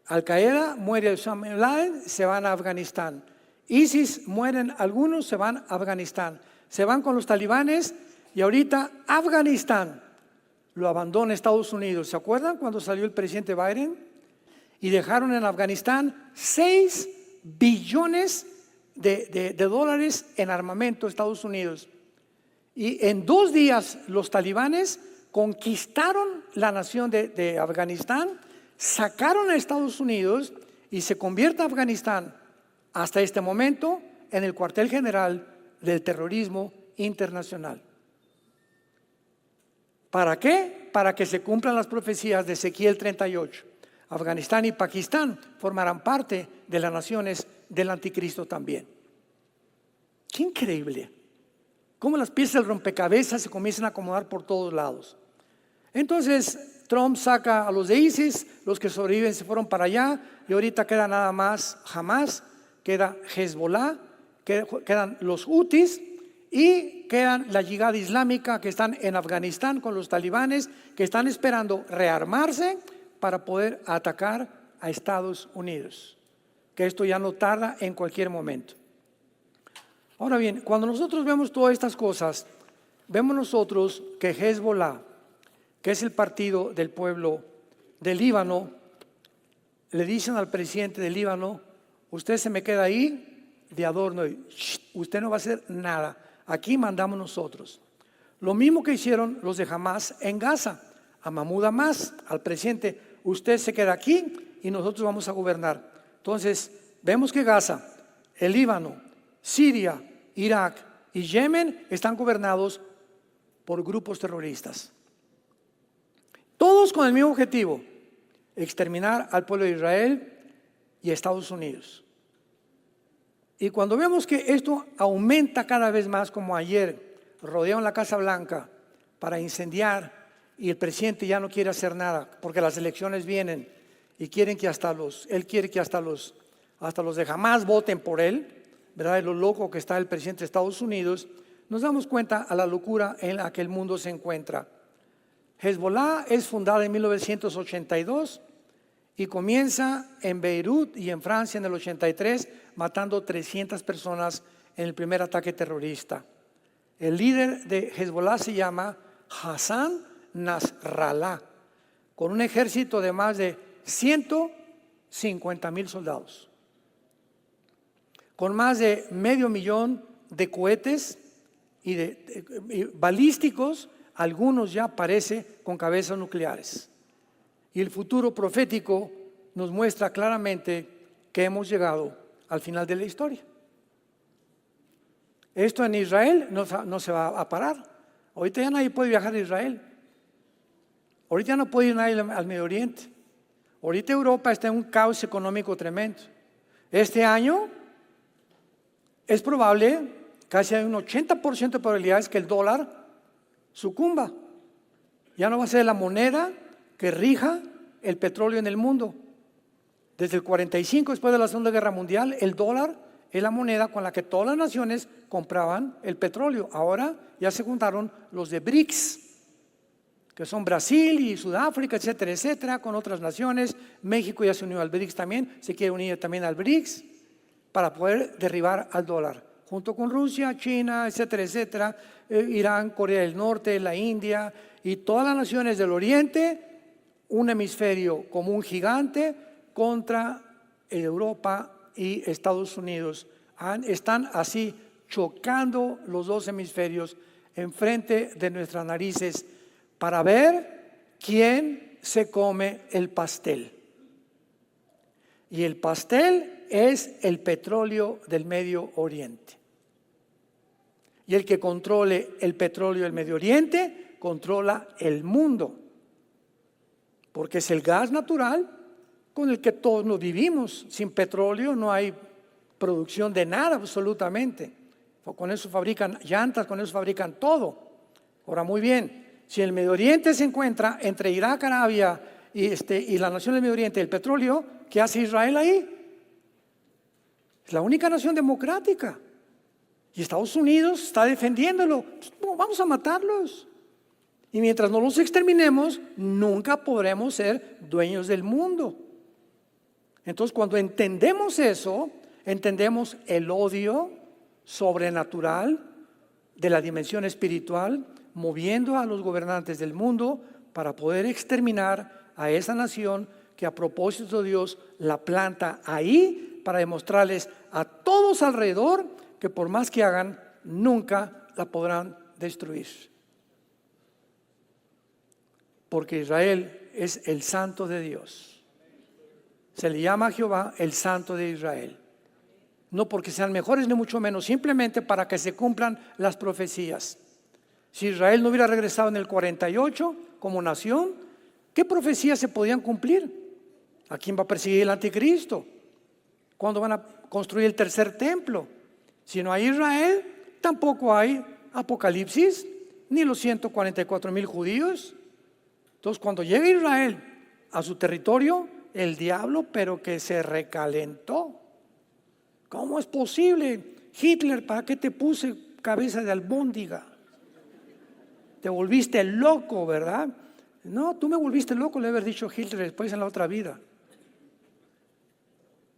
Al-Qaeda muere Osama bin Laden, se van a Afganistán. ISIS mueren algunos, se van a Afganistán. Se van con los talibanes y ahorita Afganistán lo abandona Estados Unidos. ¿Se acuerdan cuando salió el presidente Biden? Y dejaron en Afganistán 6 billones de dólares en armamento de Estados Unidos. Y en 2 días los talibanes conquistaron la nación de Afganistán, sacaron a Estados Unidos y se convierte Afganistán hasta este momento en el cuartel general del terrorismo internacional. ¿Para qué? Para que se cumplan las profecías de Ezequiel 38. Afganistán y Pakistán formarán parte de las naciones del anticristo también. Qué increíble. Cómo las piezas del rompecabezas se comienzan a acomodar por todos lados. Entonces Trump saca a los de ISIS, los que sobreviven se fueron para allá, y ahorita queda nada más Hamas, queda Hezbollah, quedan los Hutis y quedan la Yihad Islámica, que están en Afganistán con los talibanes, que están esperando rearmarse para poder atacar a Estados Unidos, que esto ya no tarda en cualquier momento. Ahora bien, cuando nosotros vemos todas estas cosas, vemos nosotros que Hezbollah, que es el partido del pueblo del Líbano, le dicen al presidente del Líbano: usted se me queda ahí de adorno, y usted no va a hacer nada, aquí mandamos nosotros. Lo mismo que hicieron los de Hamas en Gaza, a Mahmoud Abbas, al presidente: usted se queda aquí y nosotros vamos a gobernar. Entonces vemos que Gaza, el Líbano, Siria, Irak y Yemen están gobernados por grupos terroristas. Todos con el mismo objetivo: exterminar al pueblo de Israel y a Estados Unidos. Y cuando vemos que esto aumenta cada vez más, como ayer rodearon la Casa Blanca para incendiar y el presidente ya no quiere hacer nada porque las elecciones vienen y quieren que él quiere que hasta los de Hamás voten por él, ¿verdad? De lo loco que está el presidente de Estados Unidos, nos damos cuenta a la locura en la que el mundo se encuentra. Hezbollah es fundada en 1982 y comienza en Beirut y en Francia en el 83, matando 300 personas en el primer ataque terrorista. El líder de Hezbollah se llama Hassan Nasrallah, con un ejército de más de 150,000 soldados, con más de 500,000 de cohetes y balísticos, algunos ya parece con cabezas nucleares. Y el futuro profético nos muestra claramente que hemos llegado al final de la historia. Esto en Israel no se va a parar. Ahorita ya nadie puede viajar a Israel. Ahorita ya no puede ir nadie al Medio Oriente. Ahorita Europa está en un caos económico tremendo. Este año es probable, casi hay un 80% de probabilidades que el dólar sucumba. Ya no va a ser la moneda que rija el petróleo en el mundo. Desde el 45, después de la Segunda Guerra Mundial, el dólar es la moneda con la que todas las naciones compraban el petróleo. Ahora ya se juntaron los de BRICS, que son Brasil y Sudáfrica, etcétera, etcétera, con otras naciones. México ya se unió al BRICS también, se quiere unir también al BRICS para poder derribar al dólar, junto con Rusia, China, etcétera, etcétera, Irán, Corea del Norte, la India y todas las naciones del Oriente, un hemisferio como un gigante contra Europa y Estados Unidos. Están así chocando los dos hemisferios enfrente de nuestras narices para ver quién se come el pastel. Y el pastel es el petróleo del Medio Oriente. Y el que controle el petróleo del Medio Oriente controla el mundo, porque es el gas natural con el que todos nos vivimos. Sin petróleo no hay producción de nada absolutamente. Con eso fabrican llantas, con eso fabrican todo. Ahora, muy bien, si el Medio Oriente se encuentra entre Irak, Arabia y la nación del Medio Oriente, el petróleo, ¿qué hace Israel ahí? Es la única nación democrática. Y Estados Unidos está defendiéndolo. Vamos a matarlos. Y mientras no los exterminemos, nunca podremos ser dueños del mundo. Entonces, cuando entendemos eso, entendemos el odio sobrenatural de la dimensión espiritual, moviendo a los gobernantes del mundo para poder exterminar a esa nación que a propósito de Dios la planta ahí para demostrarles a todos alrededor que por más que hagan, nunca la podrán destruir. Porque Israel es el santo de Dios. Se le llama a Jehová el santo de Israel. No porque sean mejores ni mucho menos, simplemente para que se cumplan las profecías. Si Israel no hubiera regresado en el 48 como nación, ¿qué profecías se podían cumplir? ¿A quién va a perseguir el anticristo? ¿Cuándo van a construir el tercer templo? Si no hay Israel, tampoco hay Apocalipsis, ni los 144,000 judíos. Entonces, cuando llega Israel a su territorio, el diablo, pero que se recalentó. ¿Cómo es posible? Hitler, ¿para qué te puse cabeza de albóndiga? Te volviste loco, ¿verdad? No, tú me volviste loco, le haber dicho Hitler después en la otra vida.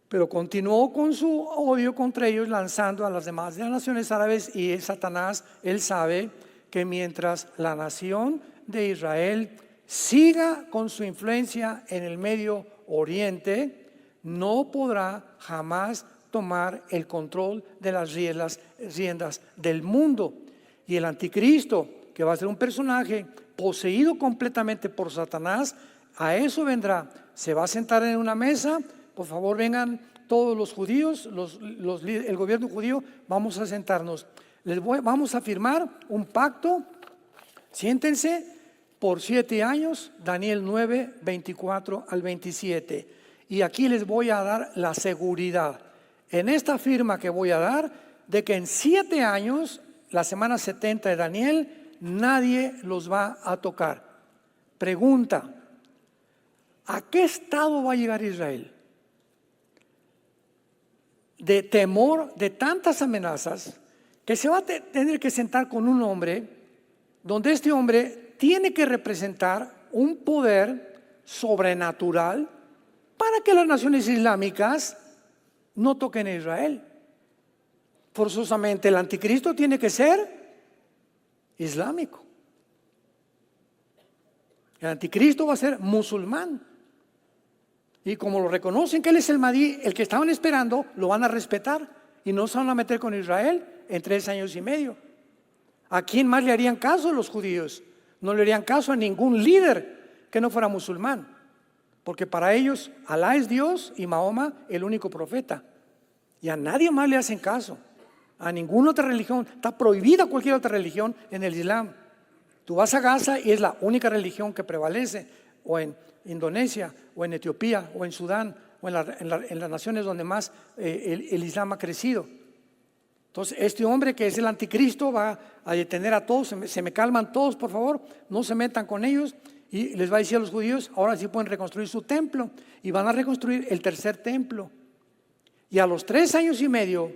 Pero continuó con su odio contra ellos, lanzando a las demás de las naciones árabes, y Satanás, él sabe que mientras la nación de Israel siga con su influencia en el Medio Oriente, no podrá jamás tomar el control de las riendas del mundo. Y el anticristo, que va a ser un personaje poseído completamente por Satanás, a eso vendrá. Se va a sentar en una mesa. Por favor, vengan todos los judíos, el gobierno judío, vamos a sentarnos. Vamos a firmar un pacto. Siéntense por 7 años, Daniel 9, 24 al 27. Y aquí les voy a dar la seguridad, en esta firma que voy a dar, de que en 7 años la semana 70 de Daniel, nadie los va a tocar. Pregunta: ¿a qué estado va a llegar Israel? De temor, de tantas amenazas, que se va a tener que sentar con un hombre, donde este hombre tiene que representar un poder sobrenatural para que las naciones islámicas no toquen a Israel. Forzosamente el anticristo tiene que ser islámico. El anticristo va a ser musulmán. Y como lo reconocen que él es el Mahdi, el que estaban esperando, lo van a respetar y no se van a meter con Israel en 3 años y medio. ¿A quién más le harían caso los judíos? No le harían caso a ningún líder que no fuera musulmán, porque para ellos Alá es Dios y Mahoma el único profeta, y a nadie más le hacen caso, a ninguna otra religión. Está prohibida cualquier otra religión en el Islam. Tú vas a Gaza y es la única religión que prevalece, o en Indonesia, o en Etiopía, o en Sudán, o en las naciones donde más el Islam ha crecido. Entonces este hombre que es el anticristo va a detener a todos. Se me calman todos, por favor, no se metan con ellos. Y les va a decir a los judíos: ahora sí pueden reconstruir su templo, y van a reconstruir el 3er templo. Y a los 3 años y medio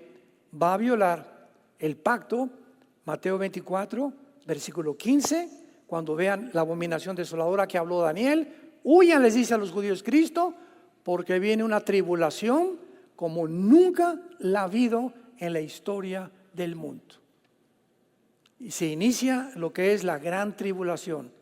va a violar el pacto. Mateo 24, versículo 15, cuando vean la abominación desoladora que habló Daniel: huyan, les dice a los judíos Cristo, porque viene una tribulación como nunca la ha habido en la historia del mundo. Y se inicia lo que es la gran tribulación.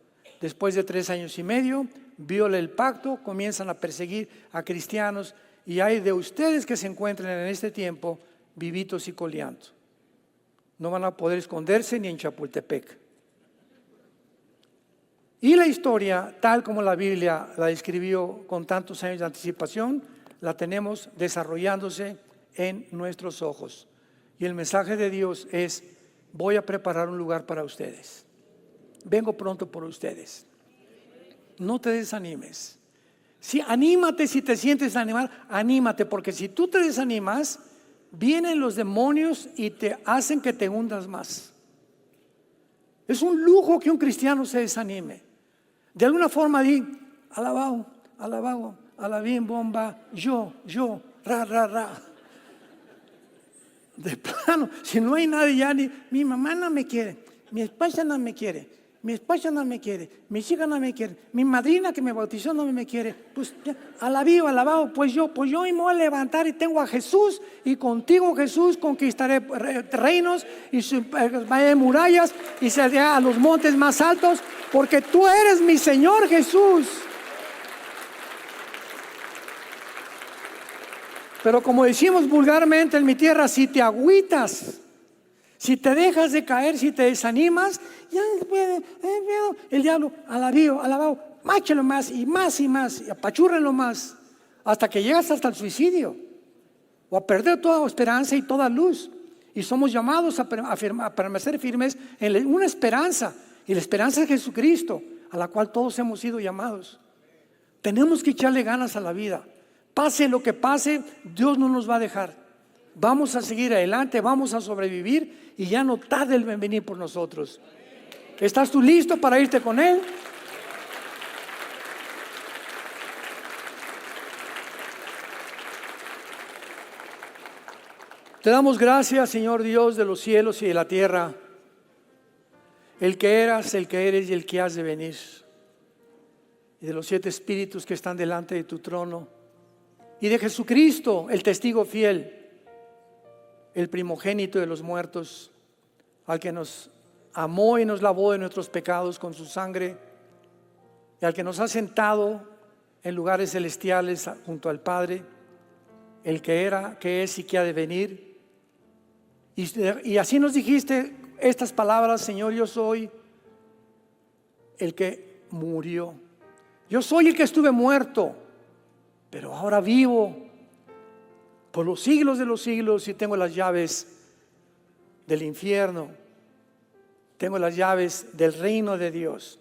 Después de 3 años y medio, viola el pacto, comienzan a perseguir a cristianos, y hay de ustedes que se encuentren en este tiempo vivitos y coleando. No van a poder esconderse ni en Chapultepec. Y la historia, tal como la Biblia la describió con tantos años de anticipación, la tenemos desarrollándose en nuestros ojos. Y el mensaje de Dios es: voy a preparar un lugar para ustedes. Vengo pronto por ustedes. No te desanimes. Sí, anímate. Si te sientes animar, anímate, porque si tú te desanimas, vienen los demonios y te hacen que te hundas más. Es un lujo que un cristiano se desanime. De alguna forma di: alabao, alabao, alabín, bomba, yo, ra, ra, ra. De plano, si no hay nadie ya, ni mi mamá no me quiere, mi esposa no me quiere, mi esposa no me quiere, mis hijas no me quieren, mi madrina que me bautizó no me quiere, pues ya, alabao, pues yo me voy a levantar y tengo a Jesús, y contigo, Jesús, conquistaré reinos y murallas, y saldré a los montes más altos, porque tú eres mi Señor Jesús. Pero como decimos vulgarmente en mi tierra, si te agüitas, si te dejas de caer, si te desanimas, ya el diablo: alabao, máchelo más y más y más, y apachúrrenlo más, hasta que llegas hasta el suicidio, o a perder toda esperanza y toda luz. Y somos llamados a permanecer firmes en una esperanza, y la esperanza es Jesucristo, a la cual todos hemos sido llamados. Tenemos que echarle ganas a la vida. Pase lo que pase, Dios no nos va a dejar. Vamos a seguir adelante, vamos a sobrevivir, y ya no tarde en venir por nosotros. ¿Estás tú listo para irte con Él? Te damos gracias, Señor Dios de los cielos y de la tierra, el que eras, el que eres y el que has de venir, y de los 7 espíritus que están delante de tu trono, y de Jesucristo, el testigo fiel, el primogénito de los muertos, al que nos amó y nos lavó de nuestros pecados con su sangre, y al que nos ha sentado en lugares celestiales junto al Padre, el que era, que es y que ha de venir. Y así nos dijiste estas palabras: Señor, yo soy el que murió, yo soy el que estuve muerto, pero ahora vivo por los siglos de los siglos, y tengo las llaves del infierno, tengo las llaves del reino de Dios,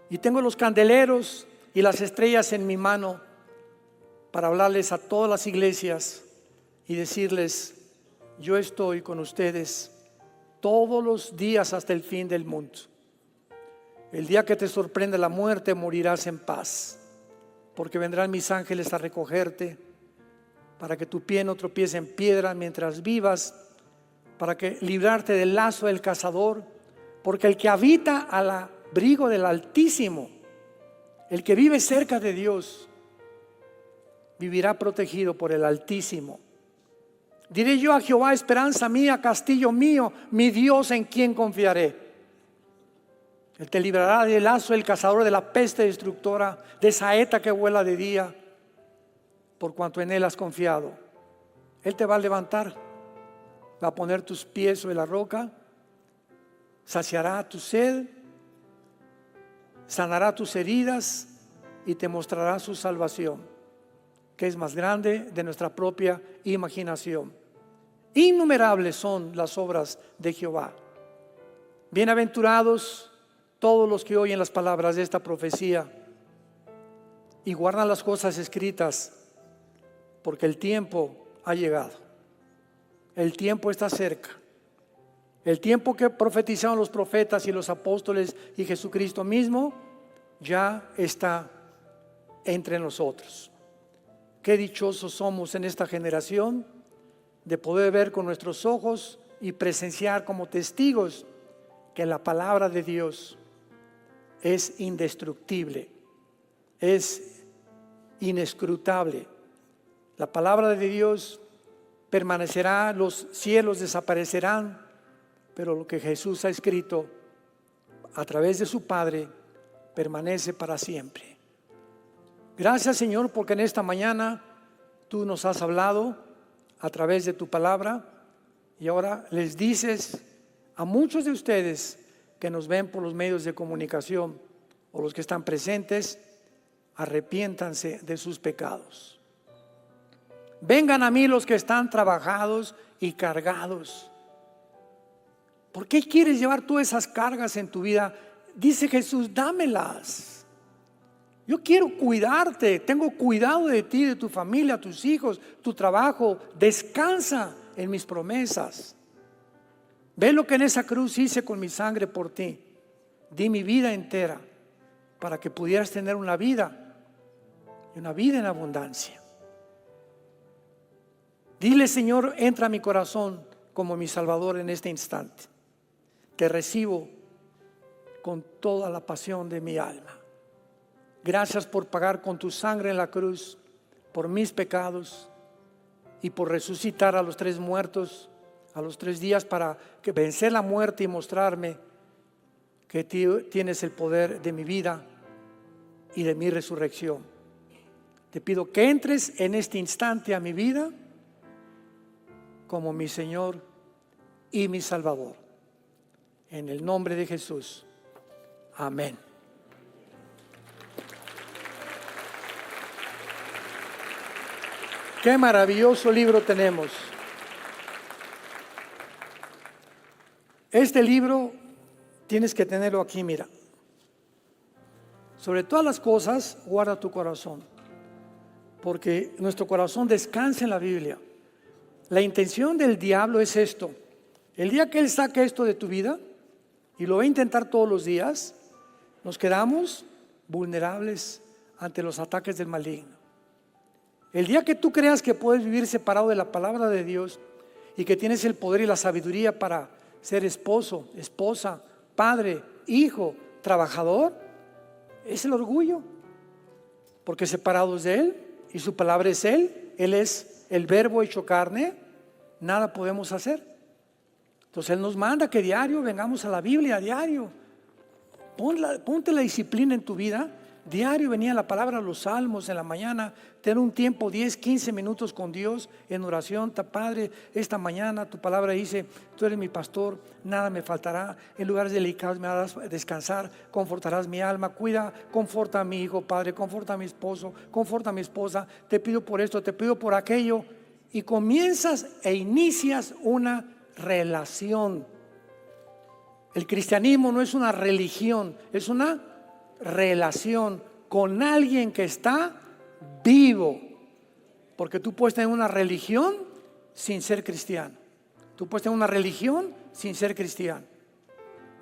y tengo los candeleros y las estrellas en mi mano para hablarles a todas las iglesias y decirles: yo estoy con ustedes todos los días hasta el fin del mundo. El día que te sorprenda la muerte, morirás en paz, porque vendrán mis ángeles a recogerte, para que tu pie no tropiece en piedra mientras vivas, para que librarte del lazo del cazador, porque el que habita al abrigo del Altísimo, el que vive cerca de Dios, vivirá protegido por el Altísimo. Diré yo a Jehová, esperanza mía, castillo mío, mi Dios en quien confiaré. Él te librará del lazo del cazador, de la peste destructora, de saeta que vuela de día, por cuanto en Él has confiado. Él te va a levantar, va a poner tus pies sobre la roca, saciará tu sed, sanará tus heridas y te mostrará su salvación, que es más grande de nuestra propia imaginación. Innumerables son las obras de Jehová. Bienaventurados todos los que oyen las palabras de esta profecía y guardan las cosas escritas, porque el tiempo ha llegado. El tiempo está cerca. El tiempo que profetizaron los profetas y los apóstoles y Jesucristo mismo ya está entre nosotros. Qué dichosos somos en esta generación de poder ver con nuestros ojos y presenciar como testigos que la palabra de Dios es indestructible, es inescrutable. La palabra de Dios permanecerá, los cielos desaparecerán, pero lo que Jesús ha escrito a través de su Padre permanece para siempre. Gracias, Señor, porque en esta mañana tú nos has hablado a través de tu palabra y ahora les dices a muchos de ustedes que nos ven por los medios de comunicación o los que están presentes, arrepiéntanse de sus pecados. Vengan a mí los que están trabajados y cargados. ¿Por qué quieres llevar tú esas cargas en tu vida? Dice Jesús, dámelas. Yo quiero cuidarte, tengo cuidado de ti, de tu familia, tus hijos, tu trabajo. Descansa en mis promesas. Ve lo que en esa cruz hice con mi sangre por ti. Di mi vida entera para que pudieras tener una vida y una vida en abundancia. Dile, Señor, entra a mi corazón como mi Salvador en este instante. Te recibo con toda la pasión de mi alma. Gracias por pagar con tu sangre en la cruz por mis pecados y por resucitar a los 3 muertos a los 3 días para que vencer la muerte y mostrarme que tienes el poder de mi vida y de mi resurrección. Te pido que entres en este instante a mi vida como mi Señor y mi Salvador. En el nombre de Jesús. Amén. Qué maravilloso libro tenemos. Este libro tienes que tenerlo aquí, mira. Sobre todas las cosas, guarda tu corazón, porque nuestro corazón descansa en la Biblia. La intención del diablo es esto. El día que él saque esto de tu vida, y lo va a intentar todos los días, nos quedamos vulnerables ante los ataques del maligno. El día que tú creas que puedes vivir separado de la palabra de Dios y que tienes el poder y la sabiduría para ser esposo, esposa, padre, hijo, trabajador, es el orgullo, porque separados de Él y su palabra es Él es el verbo hecho carne, nada podemos hacer. Entonces Él nos manda que diario vengamos a la Biblia, a diario. Ponte la disciplina en tu vida. Diario venía la palabra, los salmos en la mañana, tener un tiempo 10, 15 minutos con Dios en oración. Padre, esta mañana tu palabra dice, tú eres mi pastor, nada me faltará, en lugares delicados me harás descansar, confortarás mi alma, conforta a mi hijo, Padre, conforta a mi esposo, conforta a mi esposa, te pido por esto, te pido por aquello, y comienzas e inicias una relación. El cristianismo no es una religión, es una relación con alguien que está vivo, porque tú puedes tener una religión sin ser cristiano. Tú puedes tener una religión sin ser cristiano.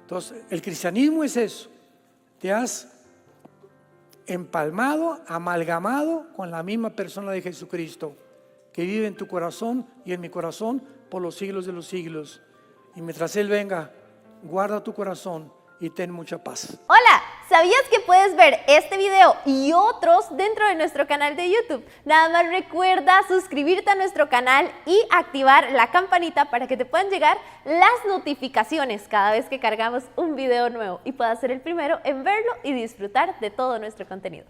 Entonces, el cristianismo es eso. Te has empalmado, amalgamado con la misma persona de Jesucristo, que vive en tu corazón y en mi corazón por los siglos de los siglos. Y mientras Él venga, guarda tu corazón y ten mucha paz. Hola, ¿sabías que puedes ver este video y otros dentro de nuestro canal de YouTube? Nada más recuerda suscribirte a nuestro canal y activar la campanita para que te puedan llegar las notificaciones cada vez que cargamos un video nuevo y puedas ser el primero en verlo y disfrutar de todo nuestro contenido.